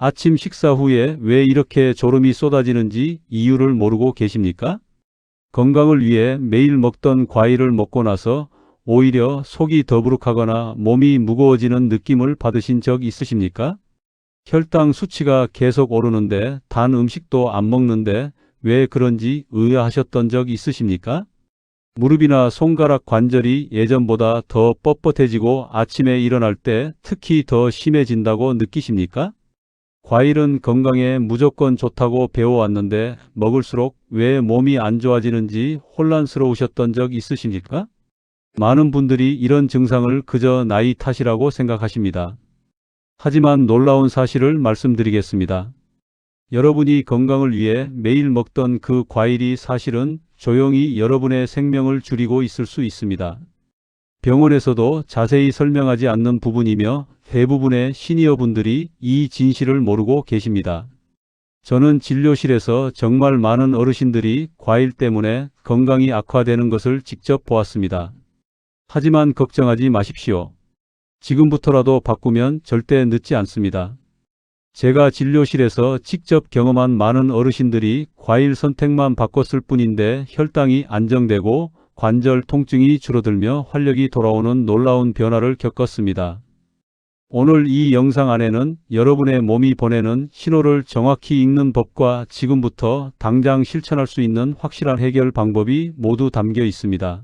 아침 식사 후에 왜 이렇게 졸음이 쏟아지는지 이유를 모르고 계십니까? 건강을 위해 매일 먹던 과일을 먹고 나서 오히려 속이 더부룩하거나 몸이 무거워지는 느낌을 받으신 적 있으십니까? 혈당 수치가 계속 오르는데 단 음식도 안 먹는데 왜 그런지 의아하셨던 적 있으십니까? 무릎이나 손가락 관절이 예전보다 더 뻣뻣해지고 아침에 일어날 때 특히 더 심해진다고 느끼십니까? 과일은 건강에 무조건 좋다고 배워왔는데 먹을수록 왜 몸이 안 좋아지는지 혼란스러우셨던 적 있으십니까? 많은 분들이 이런 증상을 그저 나이 탓이라고 생각하십니다. 하지만 놀라운 사실을 말씀드리겠습니다. 여러분이 건강을 위해 매일 먹던 그 과일이 사실은 조용히 여러분의 생명을 줄이고 있을 수 있습니다. 병원에서도 자세히 설명하지 않는 부분이며 대부분의 시니어 분들이 이 진실을 모르고 계십니다. 저는 진료실에서 정말 많은 어르신들이 과일 때문에 건강이 악화되는 것을 직접 보았습니다. 하지만 걱정하지 마십시오. 지금부터라도 바꾸면 절대 늦지 않습니다. 제가 진료실에서 직접 경험한 많은 어르신들이 과일 선택만 바꿨을 뿐인데 혈당이 안정되고 관절 통증이 줄어들며 활력이 돌아오는 놀라운 변화를 겪었습니다. 오늘 이 영상 안에는 여러분의 몸이 보내는 신호를 정확히 읽는 법과 지금부터 당장 실천할 수 있는 확실한 해결 방법이 모두 담겨 있습니다.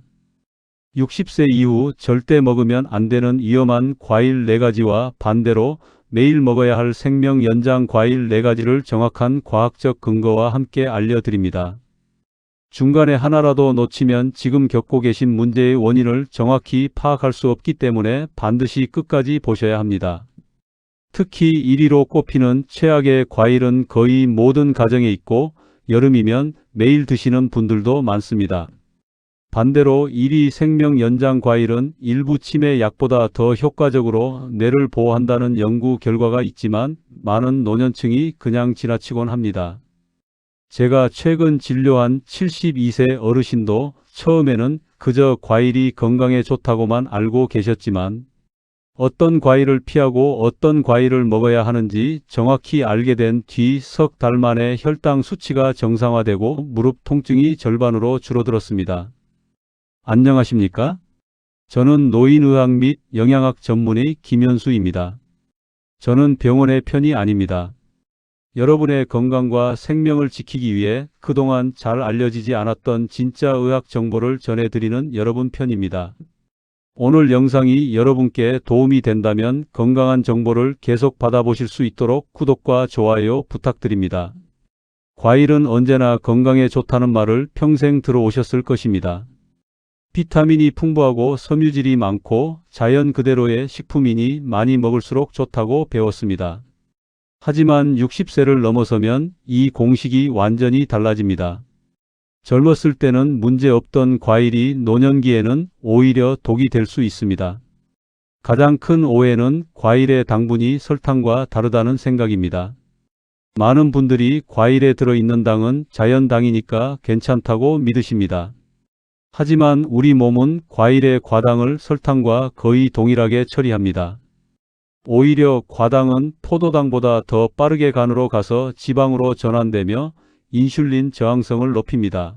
60세 이후 절대 먹으면 안 되는 위험한 과일 4가지와 반대로 매일 먹어야 할 생명 연장 과일 4가지를 정확한 과학적 근거와 함께 알려드립니다. 중간에 하나라도 놓치면 지금 겪고 계신 문제의 원인을 정확히 파악할 수 없기 때문에 반드시 끝까지 보셔야 합니다. 특히 1위로 꼽히는 최악의 과일은 거의 모든 가정에 있고 여름이면 매일 드시는 분들도 많습니다. 반대로 1위 생명 연장 과일은 일부 치매 약보다 더 효과적으로 뇌를 보호한다는 연구 결과가 있지만 많은 노년층이 그냥 지나치곤 합니다. 제가 최근 진료한 72세 어르신도 처음에는 그저 과일이 건강에 좋다고만 알고 계셨지만 어떤 과일을 피하고 어떤 과일을 먹어야 하는지 정확히 알게 된 뒤 석 달 만에 혈당 수치가 정상화되고 무릎 통증이 절반으로 줄어들었습니다. 안녕하십니까? 저는 노인의학 및 영양학 전문의 김현수입니다. 저는 병원의 편이 아닙니다. 여러분의 건강과 생명을 지키기 위해 그동안 잘 알려지지 않았던 진짜 의학 정보를 전해드리는 여러분 편입니다. 오늘 영상이 여러분께 도움이 된다면 건강한 정보를 계속 받아보실 수 있도록 구독과 좋아요 부탁드립니다. 과일은 언제나 건강에 좋다는 말을 평생 들어오셨을 것입니다. 비타민이 풍부하고 섬유질이 많고 자연 그대로의 식품이니 많이 먹을수록 좋다고 배웠습니다. 하지만 60세를 넘어서면 이 공식이 완전히 달라집니다. 젊었을 때는 문제없던 과일이 노년기에는 오히려 독이 될 수 있습니다. 가장 큰 오해는 과일의 당분이 설탕과 다르다는 생각입니다. 많은 분들이 과일에 들어있는 당은 자연당이니까 괜찮다고 믿으십니다. 하지만 우리 몸은 과일의 과당을 설탕과 거의 동일하게 처리합니다. 오히려 과당은 포도당보다 더 빠르게 간으로 가서 지방으로 전환되며 인슐린 저항성을 높입니다.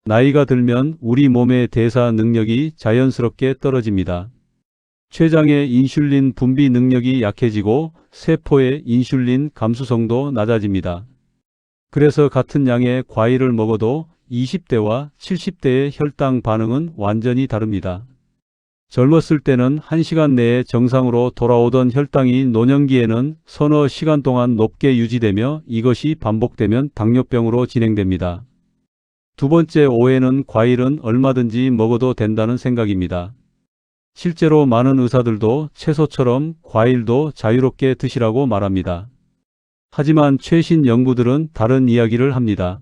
나이가 들면 우리 몸의 대사 능력이 자연스럽게 떨어집니다. 췌장의 인슐린 분비 능력이 약해지고 세포의 인슐린 감수성도 낮아집니다. 그래서 같은 양의 과일을 먹어도 20대와 70대의 혈당 반응은 완전히 다릅니다. 젊었을 때는 1시간 내에 정상으로 돌아오던 혈당이 노년기에는 서너 시간 동안 높게 유지되며 이것이 반복되면 당뇨병으로 진행됩니다. 두 번째 오해는 과일은 얼마든지 먹어도 된다는 생각입니다. 실제로 많은 의사들도 채소처럼 과일도 자유롭게 드시라고 말합니다. 하지만 최신 연구들은 다른 이야기를 합니다.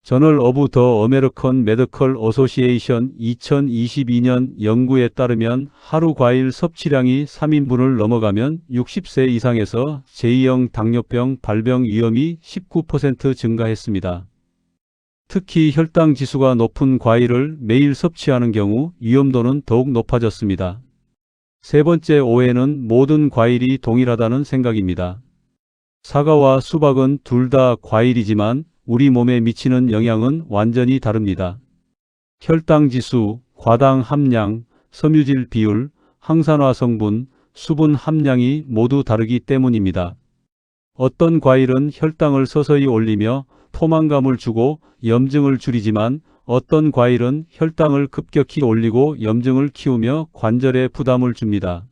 저널 오브 더 어메리칸 메디컬 어소시에이션 2022년 연구에 따르면 하루 과일 섭취량이 3인분을 넘어가면 60세 이상에서 제2형 당뇨병 발병 위험이 19% 증가했습니다. 특히 혈당 지수가 높은 과일을 매일 섭취하는 경우 위험도는 더욱 높아졌습니다. 세 번째 오해는 모든 과일이 동일하다는 생각입니다. 사과와 수박은 둘 다 과일이지만 우리 몸에 미치는 영향은 완전히 다릅니다. 혈당 지수, 과당 함량, 섬유질 비율, 항산화 성분, 수분 함량이 모두 다르기 때문입니다. 어떤 과일은 혈당을 서서히 올리며 포만감을 주고 염증을 줄이지만 어떤 과일은 혈당을 급격히 올리고 염증을 키우며 관절에 부담을 줍니다.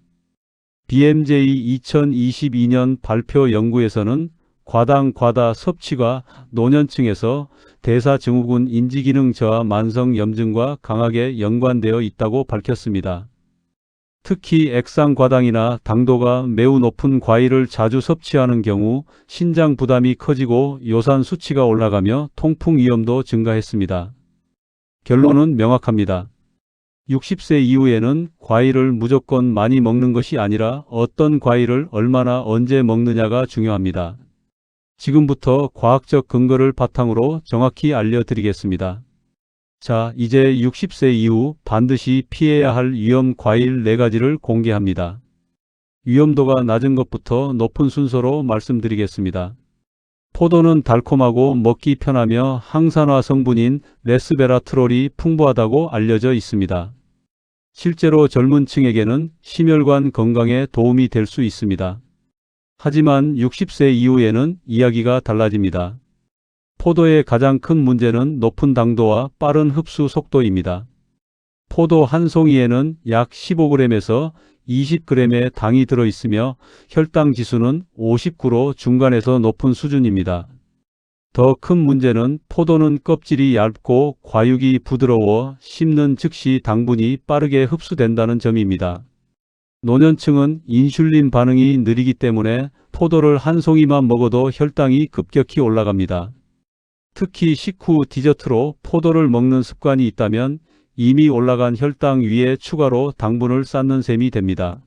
BMJ 2022년 발표 연구에서는 과다 섭취가 노년층에서 대사증후군 인지기능 저하 만성 염증과 강하게 연관되어 있다고 밝혔습니다. 특히 액상과당이나 당도가 매우 높은 과일을 자주 섭취하는 경우 신장 부담이 커지고 요산 수치가 올라가며 통풍 위험도 증가했습니다. 결론은 명확합니다. 60세 이후에는 과일을 무조건 많이 먹는 것이 아니라 어떤 과일을 얼마나 언제 먹느냐가 중요합니다. 지금부터 과학적 근거를 바탕으로 정확히 알려드리겠습니다. 자, 이제 60세 이후 반드시 피해야 할 위험 과일 4가지를 공개합니다. 위험도가 낮은 것부터 높은 순서로 말씀드리겠습니다. 포도는 달콤하고 먹기 편하며 항산화 성분인 레스베라트롤이 풍부하다고 알려져 있습니다. 실제로 젊은 층에게는 심혈관 건강에 도움이 될 수 있습니다. 하지만 60세 이후에는 이야기가 달라집니다. 포도의 가장 큰 문제는 높은 당도와 빠른 흡수 속도입니다. 포도 한 송이에는 약 15g에서 20g의 당이 들어있으며 혈당 지수는 59로 중간에서 높은 수준입니다. 더 큰 문제는 포도는 껍질이 얇고 과육이 부드러워 씹는 즉시 당분이 빠르게 흡수된다는 점입니다. 노년층은 인슐린 반응이 느리기 때문에 포도를 한 송이만 먹어도 혈당이 급격히 올라갑니다. 특히 식후 디저트로 포도를 먹는 습관이 있다면 이미 올라간 혈당 위에 추가로 당분을 쌓는 셈이 됩니다.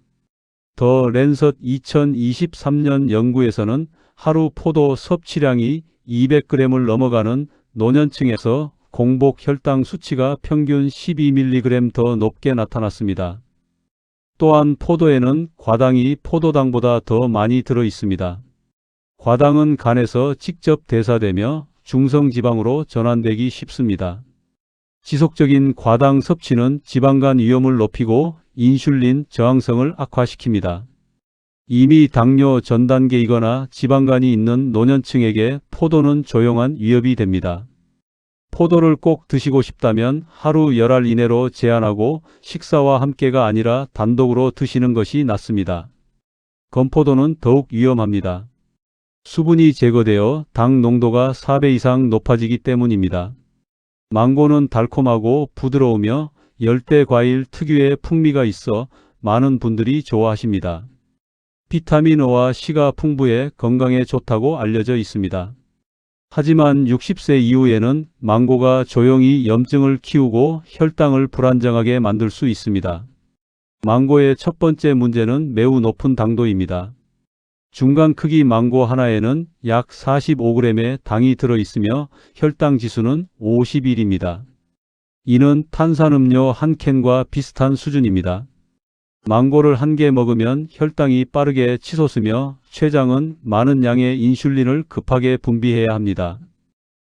더 랜서 2023년 연구에서는 하루 포도 섭취량이 200g을 넘어가는 노년층에서 공복 혈당 수치가 평균 12mg 더 높게 나타났습니다. 또한 포도에는 과당이 포도당보다 더 많이 들어 있습니다. 과당은 간에서 직접 대사되며 중성지방으로 전환되기 쉽습니다. 지속적인 과당 섭취는 지방간 위험을 높이고 인슐린 저항성을 악화시킵니다. 이미 당뇨 전 단계이거나 지방간이 있는 노년층에게 포도는 조용한 위협이 됩니다. 포도를 꼭 드시고 싶다면 하루 열알 이내로 제한하고 식사와 함께가 아니라 단독으로 드시는 것이 낫습니다. 건포도는 더욱 위험합니다. 수분이 제거되어 당 농도가 4배 이상 높아지기 때문입니다. 망고는 달콤하고 부드러우며 열대과일 특유의 풍미가 있어 많은 분들이 좋아하십니다. 비타민 O와 C가 풍부해 건강에 좋다고 알려져 있습니다. 하지만 60세 이후에는 망고가 조용히 염증을 키우고 혈당을 불안정하게 만들 수 있습니다. 망고의 첫 번째 문제는 매우 높은 당도입니다. 중간 크기 망고 하나에는 약 45g의 당이 들어있으며 혈당 지수는 51입니다. 이는 탄산음료 한 캔과 비슷한 수준입니다. 망고를 한 개 먹으면 혈당이 빠르게 치솟으며 췌장은 많은 양의 인슐린을 급하게 분비해야 합니다.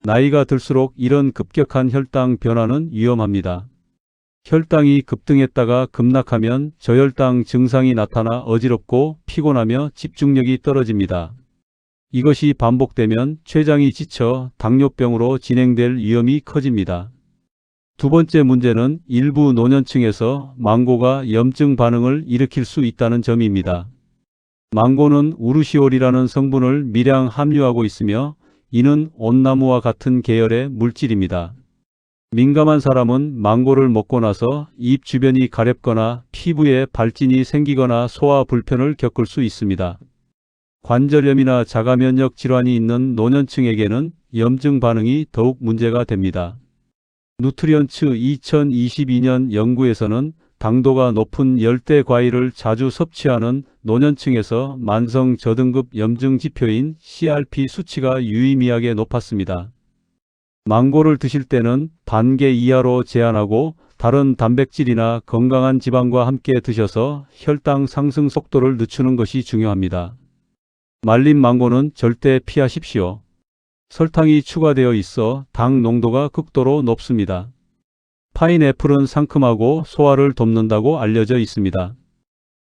나이가 들수록 이런 급격한 혈당 변화는 위험합니다. 혈당이 급등했다가 급락하면 저혈당 증상이 나타나 어지럽고 피곤하며 집중력이 떨어집니다. 이것이 반복되면 췌장이 지쳐 당뇨병으로 진행될 위험이 커집니다. 두 번째 문제는 일부 노년층에서 망고가 염증 반응을 일으킬 수 있다는 점입니다. 망고는 우르시올이라는 성분을 미량 함유하고 있으며 이는 온나무와 같은 계열의 물질입니다. 민감한 사람은 망고를 먹고 나서 입 주변이 가렵거나 피부에 발진이 생기거나 소화 불편을 겪을 수 있습니다. 관절염이나 자가면역 질환이 있는 노년층에게는 염증 반응이 더욱 문제가 됩니다. 누트리언츠 2022년 연구에서는 당도가 높은 열대 과일을 자주 섭취하는 노년층에서 만성 저등급 염증 지표인 CRP 수치가 유의미하게 높았습니다. 망고를 드실 때는 반개 이하로 제한하고 다른 단백질이나 건강한 지방과 함께 드셔서 혈당 상승 속도를 늦추는 것이 중요합니다. 말린 망고는 절대 피하십시오. 설탕이 추가되어 있어 당 농도가 극도로 높습니다. 파인애플은 상큼하고 소화를 돕는다고 알려져 있습니다.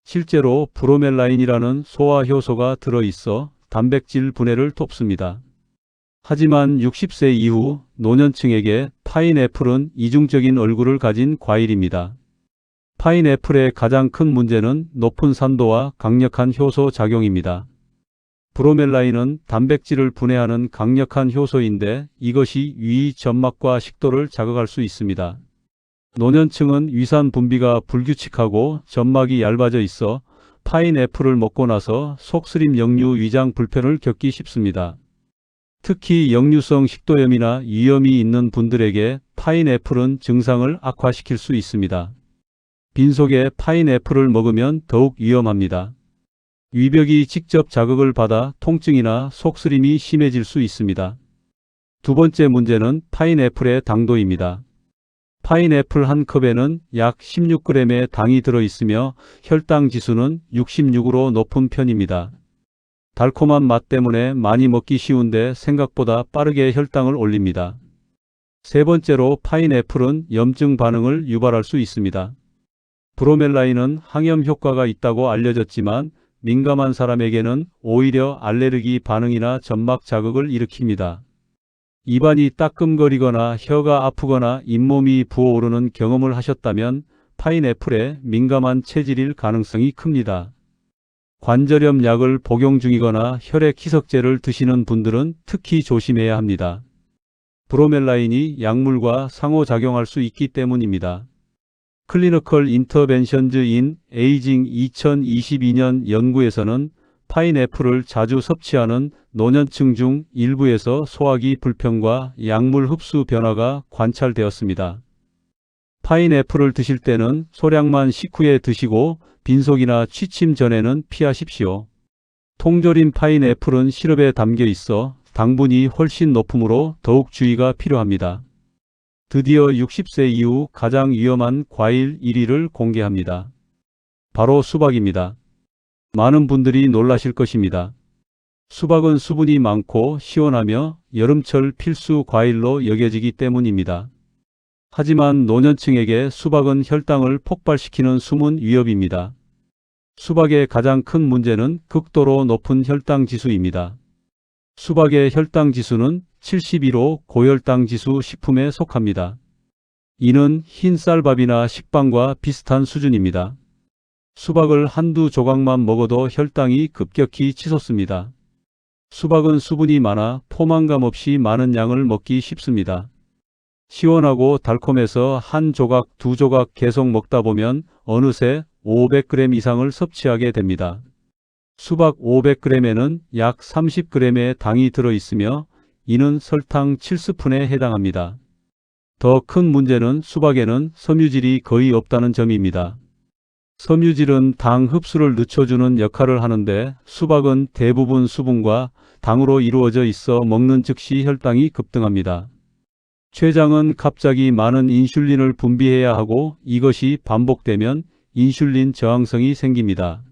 실제로 브로멜라인이라는 소화 효소가 들어있어 단백질 분해를 돕습니다. 하지만 60세 이후 노년층에게 파인애플은 이중적인 얼굴을 가진 과일입니다. 파인애플의 가장 큰 문제는 높은 산도와 강력한 효소 작용입니다. 브로멜라인은 단백질을 분해하는 강력한 효소인데 이것이 위, 점막과 식도를 자극할 수 있습니다. 노년층은 위산 분비가 불규칙하고 점막이 얇아져 있어 파인애플을 먹고 나서 속쓰림 역류 위장 불편을 겪기 쉽습니다. 특히 역류성 식도염이나 위염이 있는 분들에게 파인애플은 증상을 악화시킬 수 있습니다. 빈속에 파인애플을 먹으면 더욱 위험합니다. 위벽이 직접 자극을 받아 통증이나 속쓰림이 심해질 수 있습니다. 두 번째 문제는 파인애플의 당도입니다. 파인애플 한 컵에는 약 16g의 당이 들어있으며 혈당 지수는 66으로 높은 편입니다. 달콤한 맛 때문에 많이 먹기 쉬운데 생각보다 빠르게 혈당을 올립니다. 세 번째로 파인애플은 염증 반응을 유발할 수 있습니다. 브로멜라인은 항염 효과가 있다고 알려졌지만 민감한 사람에게는 오히려 알레르기 반응이나 점막 자극을 일으킵니다. 입안이 따끔거리거나 혀가 아프거나 잇몸이 부어오르는 경험을 하셨다면 파인애플에 민감한 체질일 가능성이 큽니다. 관절염 약을 복용 중이거나 혈액 희석제를 드시는 분들은 특히 조심해야 합니다. 브로멜라인이 약물과 상호작용할 수 있기 때문입니다. 클리니컬 인터벤션즈 인 에이징 2022년 연구에서는 파인애플을 자주 섭취하는 노년층 중 일부에서 소화기 불편과 약물 흡수 변화가 관찰되었습니다. 파인애플을 드실 때는 소량만 식후에 드시고 빈속이나 취침 전에는 피하십시오. 통조림 파인애플은 시럽에 담겨 있어 당분이 훨씬 높으므로 더욱 주의가 필요합니다. 드디어 60세 이후 가장 위험한 과일 1위를 공개합니다. 바로 수박입니다. 많은 분들이 놀라실 것입니다. 수박은 수분이 많고 시원하며 여름철 필수 과일로 여겨지기 때문입니다. 하지만 노년층에게 수박은 혈당을 폭발시키는 숨은 위협입니다. 수박의 가장 큰 문제는 극도로 높은 혈당 지수입니다. 수박의 혈당 지수는 72로 고혈당 지수 식품에 속합니다. 이는 흰 쌀밥이나 식빵과 비슷한 수준입니다. 수박을 한두 조각만 먹어도 혈당이 급격히 치솟습니다. 수박은 수분이 많아 포만감 없이 많은 양을 먹기 쉽습니다. 시원하고 달콤해서 한 조각, 두 조각 계속 먹다 보면 어느새 500g 이상을 섭취하게 됩니다. 수박 500g에는 약 30g의 당이 들어있으며 이는 설탕 7스푼에 해당합니다. 더 큰 문제는 수박에는 섬유질이 거의 없다는 점입니다. 섬유질은 당 흡수를 늦춰주는 역할을 하는데 수박은 대부분 수분과 당으로 이루어져 있어 먹는 즉시 혈당이 급등합니다. 췌장은 갑자기 많은 인슐린을 분비해야 하고 이것이 반복되면 인슐린 저항성이 생깁니다.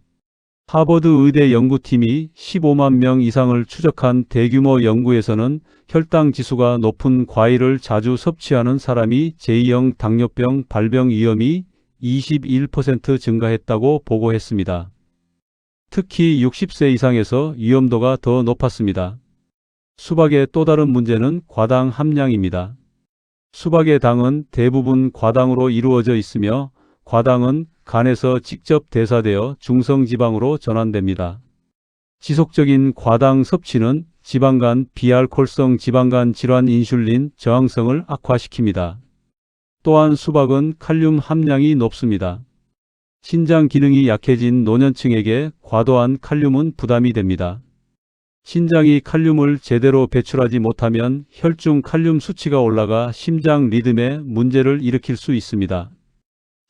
하버드 의대 연구팀이 15만 명 이상을 추적한 대규모 연구에서는 혈당 지수가 높은 과일을 자주 섭취하는 사람이 제2형 당뇨병 발병 위험이 21% 증가했다고 보고했습니다. 특히 60세 이상에서 위험도가 더 높았습니다. 수박의 또 다른 문제는 과당 함량입니다. 수박의 당은 대부분 과당으로 이루어져 있으며 과당은 간에서 직접 대사되어 중성지방으로 전환됩니다. 지속적인 과당 섭취는 지방간 비알코올성 지방간 질환 인슐린 저항성을 악화시킵니다. 또한 수박은 칼륨 함량이 높습니다. 신장 기능이 약해진 노년층에게 과도한 칼륨은 부담이 됩니다. 신장이 칼륨을 제대로 배출하지 못하면 혈중 칼륨 수치가 올라가 심장 리듬에 문제를 일으킬 수 있습니다.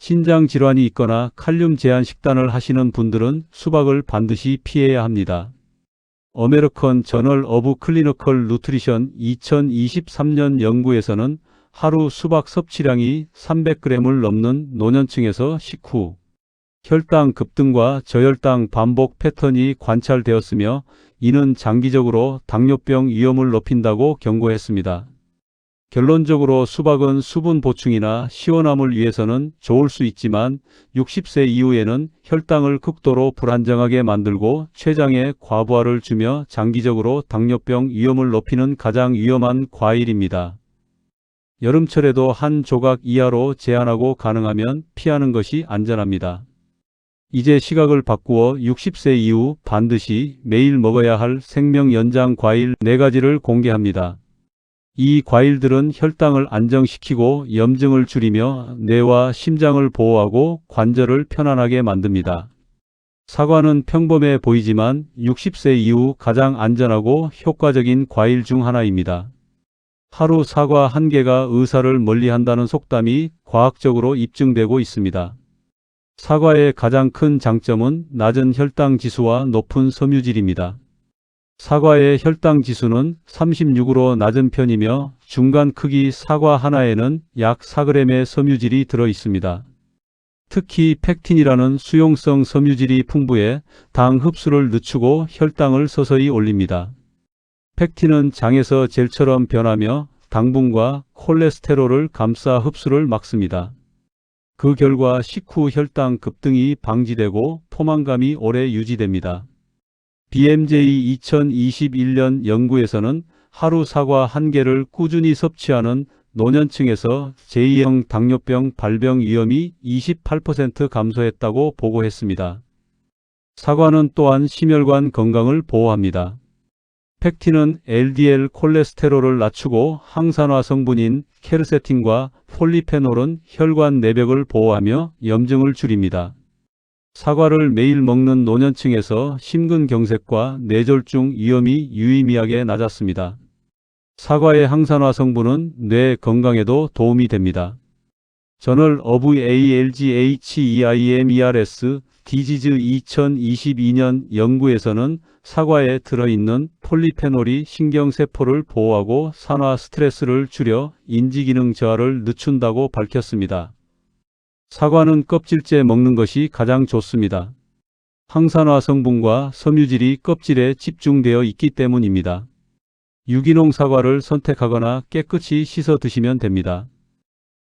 신장 질환이 있거나 칼륨 제한 식단을 하시는 분들은 수박을 반드시 피해야 합니다. 어메리컨 저널 오브 클리니컬 누트리션 2023년 연구에서는 하루 수박 섭취량이 300g을 넘는 노년층에서 식후 혈당 급등과 저혈당 반복 패턴이 관찰되었으며 이는 장기적으로 당뇨병 위험을 높인다고 경고했습니다. 결론적으로 수박은 수분 보충이나 시원함을 위해서는 좋을 수 있지만 60세 이후에는 혈당을 극도로 불안정하게 만들고 췌장에 과부하를 주며 장기적으로 당뇨병 위험을 높이는 가장 위험한 과일입니다. 여름철에도 한 조각 이하로 제한하고 가능하면 피하는 것이 안전합니다. 이제 시각을 바꾸어 60세 이후 반드시 매일 먹어야 할 생명 연장 과일 4가지를 공개합니다. 이 과일들은 혈당을 안정시키고 염증을 줄이며 뇌와 심장을 보호하고 관절을 편안하게 만듭니다. 사과는 평범해 보이지만 60세 이후 가장 안전하고 효과적인 과일 중 하나입니다. 하루 사과 1개가 의사를 멀리한다는 속담이 과학적으로 입증되고 있습니다. 사과의 가장 큰 장점은 낮은 혈당 지수와 높은 섬유질입니다. 사과의 혈당 지수는 36으로 낮은 편이며 중간 크기 사과 하나에는 약 4g의 섬유질이 들어 있습니다. 특히 펙틴이라는 수용성 섬유질이 풍부해 당 흡수를 늦추고 혈당을 서서히 올립니다. 펙틴은 장에서 젤처럼 변하며 당분과 콜레스테롤을 감싸 흡수를 막습니다. 그 결과 식후 혈당 급등이 방지되고 포만감이 오래 유지됩니다. BMJ 2021년 연구에서는 하루 사과 1개를 꾸준히 섭취하는 노년층에서 제2형 당뇨병 발병 위험이 28% 감소했다고 보고했습니다. 사과는 또한 심혈관 건강을 보호합니다. 펙틴은 LDL 콜레스테롤을 낮추고 항산화 성분인 케르세틴과 폴리페놀은 혈관 내벽을 보호하며 염증을 줄입니다. 사과를 매일 먹는 노년층에서 심근경색과 뇌졸중 위험이 유의미하게 낮았습니다. 사과의 항산화 성분은 뇌 건강에도 도움이 됩니다. 저널 오브 ALGHEIMERS 디지즈 2022년 연구에서는 사과에 들어있는 폴리페놀이 신경세포를 보호하고 산화 스트레스를 줄여 인지기능 저하를 늦춘다고 밝혔습니다. 사과는 껍질째 먹는 것이 가장 좋습니다. 항산화 성분과 섬유질이 껍질에 집중되어 있기 때문입니다. 유기농 사과를 선택하거나 깨끗이 씻어 드시면 됩니다.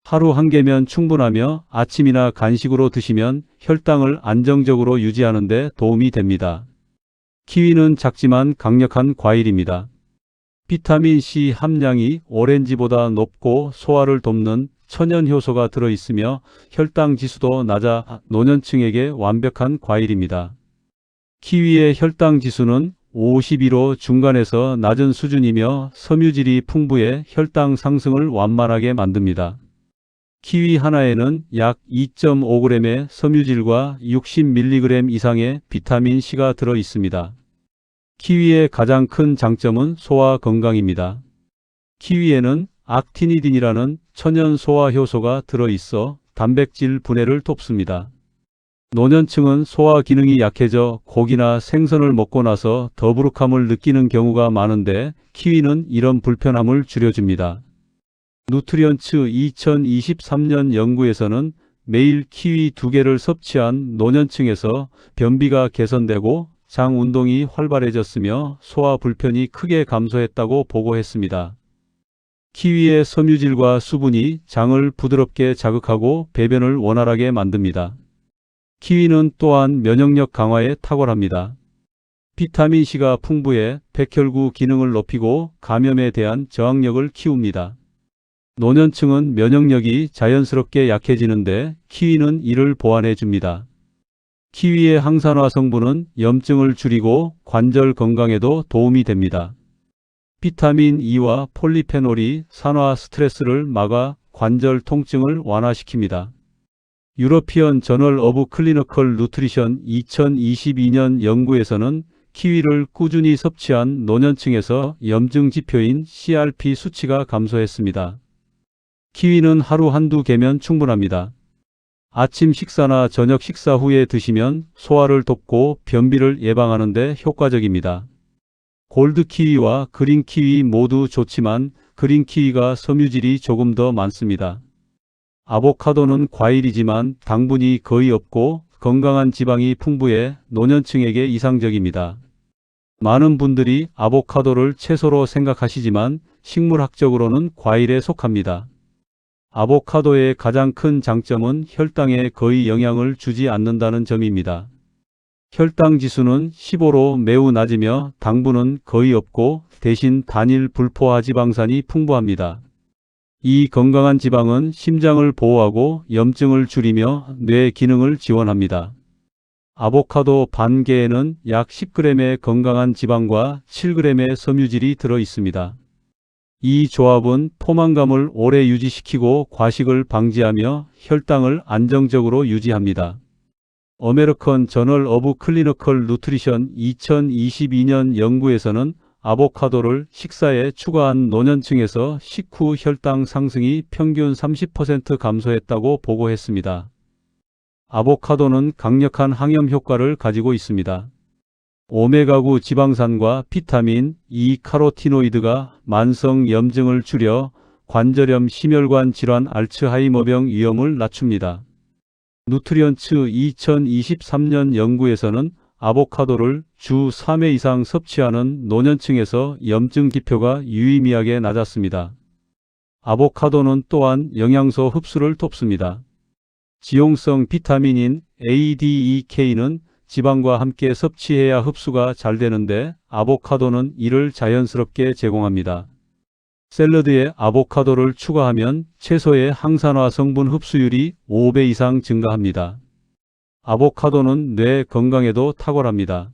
하루 1개면 충분하며 아침이나 간식으로 드시면 혈당을 안정적으로 유지하는 데 도움이 됩니다. 키위는 작지만 강력한 과일입니다. 비타민C 함량이 오렌지보다 높고 소화를 돕는 천연 효소가 들어있으며 혈당 지수도 낮아 노년층에게 완벽한 과일입니다. 키위의 혈당 지수는 52로 중간에서 낮은 수준이며 섬유질이 풍부해 혈당 상승을 완만하게 만듭니다. 키위 하나에는 약 2.5g의 섬유질과 60mg 이상의 비타민C가 들어 있습니다. 키위의 가장 큰 장점은 소화 건강입니다. 키위에는 악티니딘이라는 천연 소화 효소가 들어있어 단백질 분해를 돕습니다. 노년층은 소화 기능이 약해져 고기나 생선을 먹고 나서 더부룩함을 느끼는 경우가 많은데 키위는 이런 불편함을 줄여줍니다. 누트리언츠 2023년 연구에서는 매일 키위 2개를 섭취한 노년층에서 변비가 개선되고 장 운동이 활발해졌으며 소화 불편이 크게 감소했다고 보고했습니다. 키위의 섬유질과 수분이 장을 부드럽게 자극하고 배변을 원활하게 만듭니다. 키위는 또한 면역력 강화에 탁월합니다. 비타민C가 풍부해 백혈구 기능을 높이고 감염에 대한 저항력을 키웁니다. 노년층은 면역력이 자연스럽게 약해지는데 키위는 이를 보완해 줍니다. 키위의 항산화 성분은 염증을 줄이고 관절 건강에도 도움이 됩니다. 비타민 E와 폴리페놀이 산화 스트레스를 막아 관절 통증을 완화시킵니다. 유러피언 저널 오브 클리니컬 누트리션 2022년 연구에서는 키위를 꾸준히 섭취한 노년층에서 염증 지표인 CRP 수치가 감소했습니다. 키위는 하루 1~2개면 충분합니다. 아침 식사나 저녁 식사 후에 드시면 소화를 돕고 변비를 예방하는 데 효과적입니다. 골드 키위와 그린 키위 모두 좋지만 그린 키위가 섬유질이 조금 더 많습니다. 아보카도는 과일이지만 당분이 거의 없고 건강한 지방이 풍부해 노년층에게 이상적입니다. 많은 분들이 아보카도를 채소로 생각하시지만 식물학적으로는 과일에 속합니다. 아보카도의 가장 큰 장점은 혈당에 거의 영향을 주지 않는다는 점입니다. 혈당 지수는 15로 매우 낮으며 당분은 거의 없고 대신 단일 불포화 지방산이 풍부합니다. 이 건강한 지방은 심장을 보호하고 염증을 줄이며 뇌 기능을 지원합니다. 아보카도 반 개에는 약 10g의 건강한 지방과 7g의 섬유질이 들어 있습니다. 이 조합은 포만감을 오래 유지시키고 과식을 방지하며 혈당을 안정적으로 유지합니다. 어메리컨 저널 오브 클리니컬 누트리션 2022년 연구에서는 아보카도를 식사에 추가한 노년층에서 식후 혈당 상승이 평균 30% 감소했다고 보고했습니다. 아보카도는 강력한 항염 효과를 가지고 있습니다. 오메가9 지방산과 비타민 E 카로티노이드가 만성 염증을 줄여 관절염, 심혈관 질환, 알츠하이머병 위험을 낮춥니다. 누트리언츠 2023년 연구에서는 아보카도를 주 3회 이상 섭취하는 노년층에서 염증 지표가 유의미하게 낮았습니다. 아보카도는 또한 영양소 흡수를 돕습니다. 지용성 비타민인 ADEK는 지방과 함께 섭취해야 흡수가 잘 되는데 아보카도는 이를 자연스럽게 제공합니다. 샐러드에 아보카도를 추가하면 채소의 항산화 성분 흡수율이 5배 이상 증가합니다. 아보카도는 뇌 건강에도 탁월합니다.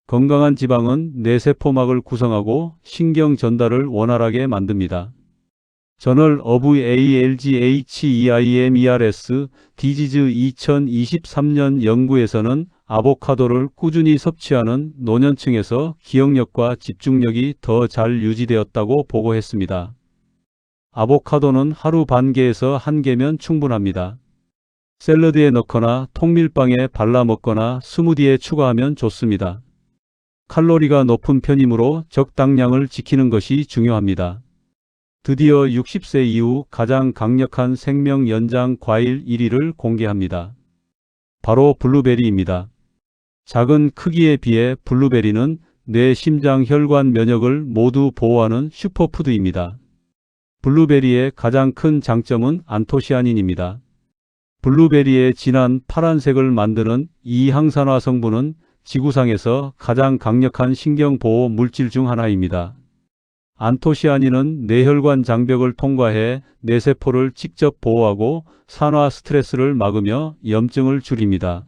건강한 지방은 뇌세포막을 구성하고 신경 전달을 원활하게 만듭니다. 저널 오브 ALGHEIMERS 디지즈 2023년 연구에서는 아보카도를 꾸준히 섭취하는 노년층에서 기억력과 집중력이 더 잘 유지되었다고 보고했습니다. 아보카도는 하루 반 개에서 1개면 충분합니다. 샐러드에 넣거나 통밀빵에 발라 먹거나 스무디에 추가하면 좋습니다. 칼로리가 높은 편이므로 적당량을 지키는 것이 중요합니다. 드디어 60세 이후 가장 강력한 생명 연장 과일 1위를 공개합니다. 바로 블루베리입니다. 작은 크기에 비해 블루베리는 뇌, 심장, 혈관, 면역을 모두 보호하는 슈퍼푸드입니다. 블루베리의 가장 큰 장점은 안토시아닌입니다. 블루베리의 진한 파란색을 만드는 이 항산화 성분은 지구상에서 가장 강력한 신경보호 물질 중 하나입니다. 안토시아닌은 뇌혈관 장벽을 통과해 뇌세포를 직접 보호하고 산화 스트레스를 막으며 염증을 줄입니다.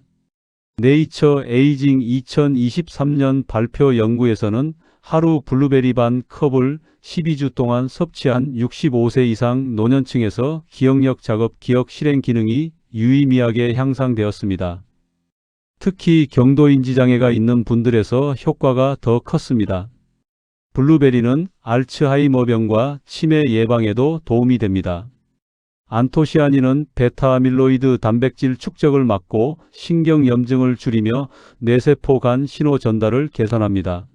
네이처 에이징 2023년 발표 연구에서는 하루 블루베리 반 컵을 12주 동안 섭취한 65세 이상 노년층에서 기억력 작업, 기억 실행 기능이 유의미하게 향상되었습니다. 특히 경도인지 장애가 있는 분들에서 효과가 더 컸습니다. 블루베리는 알츠하이머병과 치매 예방에도 도움이 됩니다. 안토시아닌은 베타아밀로이드 단백질 축적을 막고 신경염증을 줄이며 뇌세포 간 신호 전달을 개선합니다.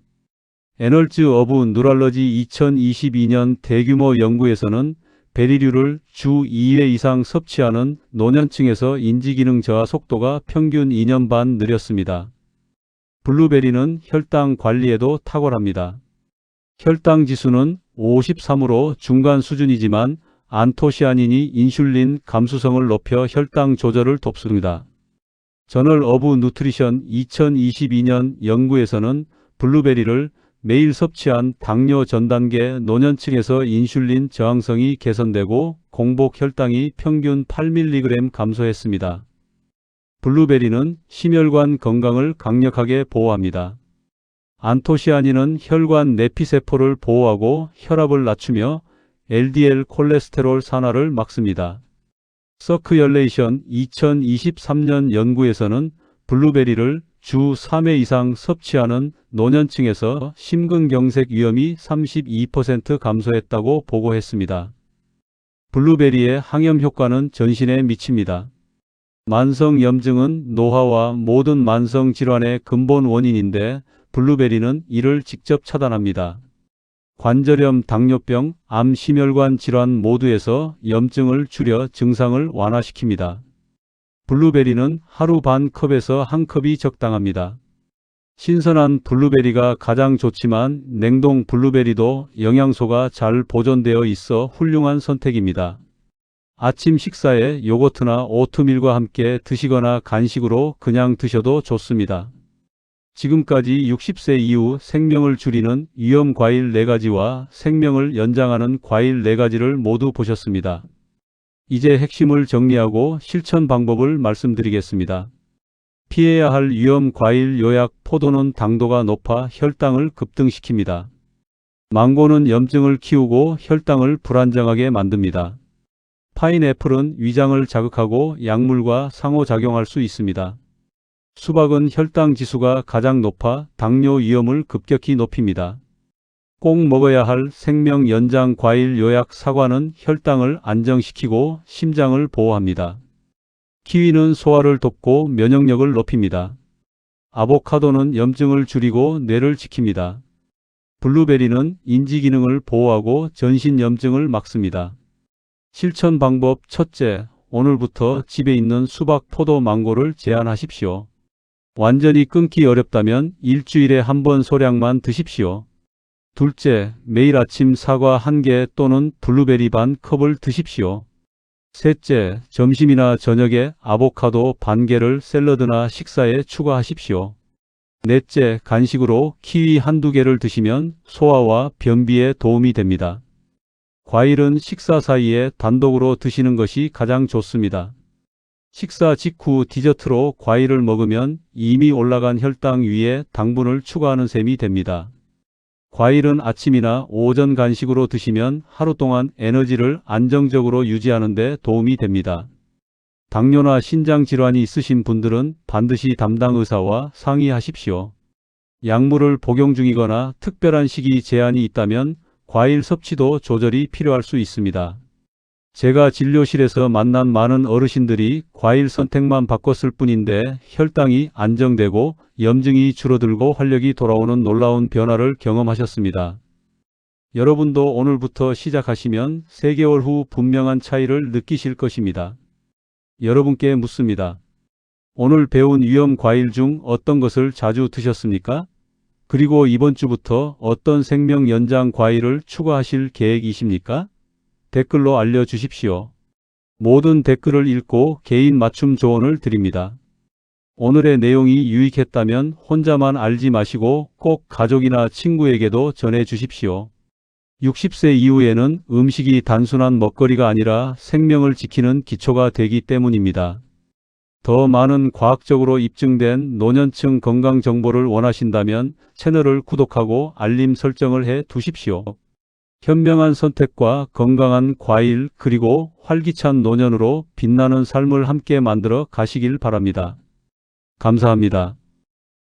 에널즈 오브 누랄러지 2022년 대규모 연구에서는 베리류를 주 2회 이상 섭취하는 노년층에서 인지기능 저하 속도가 평균 2년 반 느렸습니다. 블루베리는 혈당 관리에도 탁월합니다. 혈당 지수는 53으로 중간 수준이지만 안토시아닌이 인슐린 감수성을 높여 혈당 조절을 돕습니다. 저널 오브 누트리션 2022년 연구에서는 블루베리를 매일 섭취한 당뇨 전 단계 노년층에서 인슐린 저항성이 개선되고 공복 혈당이 평균 8mg 감소했습니다. 블루베리는 심혈관 건강을 강력하게 보호합니다. 안토시아닌은 혈관 내피세포를 보호하고 혈압을 낮추며 LDL 콜레스테롤 산화를 막습니다. 서큐얼레이션 2023년 연구에서는 블루베리를 주 3회 이상 섭취하는 노년층에서 심근경색 위험이 32% 감소했다고 보고했습니다. 블루베리의 항염 효과는 전신에 미칩니다. 만성 염증은 노화와 모든 만성 질환의 근본 원인인데 블루베리는 이를 직접 차단합니다. 관절염, 당뇨병, 암, 심혈관 질환 모두에서 염증을 줄여 증상을 완화시킵니다. 블루베리는 하루 반 컵에서 한 컵이 적당합니다. 신선한 블루베리가 가장 좋지만 냉동 블루베리도 영양소가 잘 보존되어 있어 훌륭한 선택입니다. 아침 식사에 요거트나 오트밀과 함께 드시거나 간식으로 그냥 드셔도 좋습니다. 지금까지 60세 이후 생명을 줄이는 위험 과일 4가지와 생명을 연장하는 과일 4가지를 모두 보셨습니다. 이제 핵심을 정리하고 실천 방법을 말씀드리겠습니다. 피해야 할 위험 과일 요약. 포도는 당도가 높아 혈당을 급등시킵니다. 망고는 염증을 키우고 혈당을 불안정하게 만듭니다. 파인애플은 위장을 자극하고 약물과 상호작용할 수 있습니다. 수박은 혈당 지수가 가장 높아 당뇨 위험을 급격히 높입니다. 꼭 먹어야 할 생명 연장 과일 요약. 사과는 혈당을 안정시키고 심장을 보호합니다. 키위는 소화를 돕고 면역력을 높입니다. 아보카도는 염증을 줄이고 뇌를 지킵니다. 블루베리는 인지 기능을 보호하고 전신 염증을 막습니다. 실천 방법. 첫째, 오늘부터 집에 있는 수박, 포도, 망고를 제한하십시오. 완전히 끊기 어렵다면 일주일에 한 번 소량만 드십시오. 둘째, 매일 아침 사과 1개 또는 블루베리 반 컵을 드십시오. 셋째, 점심이나 저녁에 아보카도 반 개를 샐러드나 식사에 추가하십시오. 넷째, 간식으로 키위 1~2개를 드시면 소화와 변비에 도움이 됩니다. 과일은 식사 사이에 단독으로 드시는 것이 가장 좋습니다. 식사 직후 디저트로 과일을 먹으면 이미 올라간 혈당 위에 당분을 추가하는 셈이 됩니다. 과일은 아침이나 오전 간식으로 드시면 하루 동안 에너지를 안정적으로 유지하는 데 도움이 됩니다. 당뇨나 신장 질환이 있으신 분들은 반드시 담당 의사와 상의하십시오. 약물을 복용 중이거나 특별한 식이 제한이 있다면 과일 섭취도 조절이 필요할 수 있습니다. 제가 진료실에서 만난 많은 어르신들이 과일 선택만 바꿨을 뿐인데 혈당이 안정되고 염증이 줄어들고 활력이 돌아오는 놀라운 변화를 경험하셨습니다. 여러분도 오늘부터 시작하시면 3개월 후 분명한 차이를 느끼실 것입니다. 여러분께 묻습니다. 오늘 배운 위험 과일 중 어떤 것을 자주 드셨습니까? 그리고 이번 주부터 어떤 생명 연장 과일을 추가하실 계획이십니까? 댓글로 알려주십시오. 모든 댓글을 읽고 개인 맞춤 조언을 드립니다. 오늘의 내용이 유익했다면 혼자만 알지 마시고 꼭 가족이나 친구에게도 전해 주십시오. 60세 이후에는 음식이 단순한 먹거리가 아니라 생명을 지키는 기초가 되기 때문입니다. 더 많은 과학적으로 입증된 노년층 건강 정보를 원하신다면 채널을 구독하고 알림 설정을 해 두십시오. 현명한 선택과 건강한 과일 그리고 활기찬 노년으로 빛나는 삶을 함께 만들어 가시길 바랍니다. 감사합니다.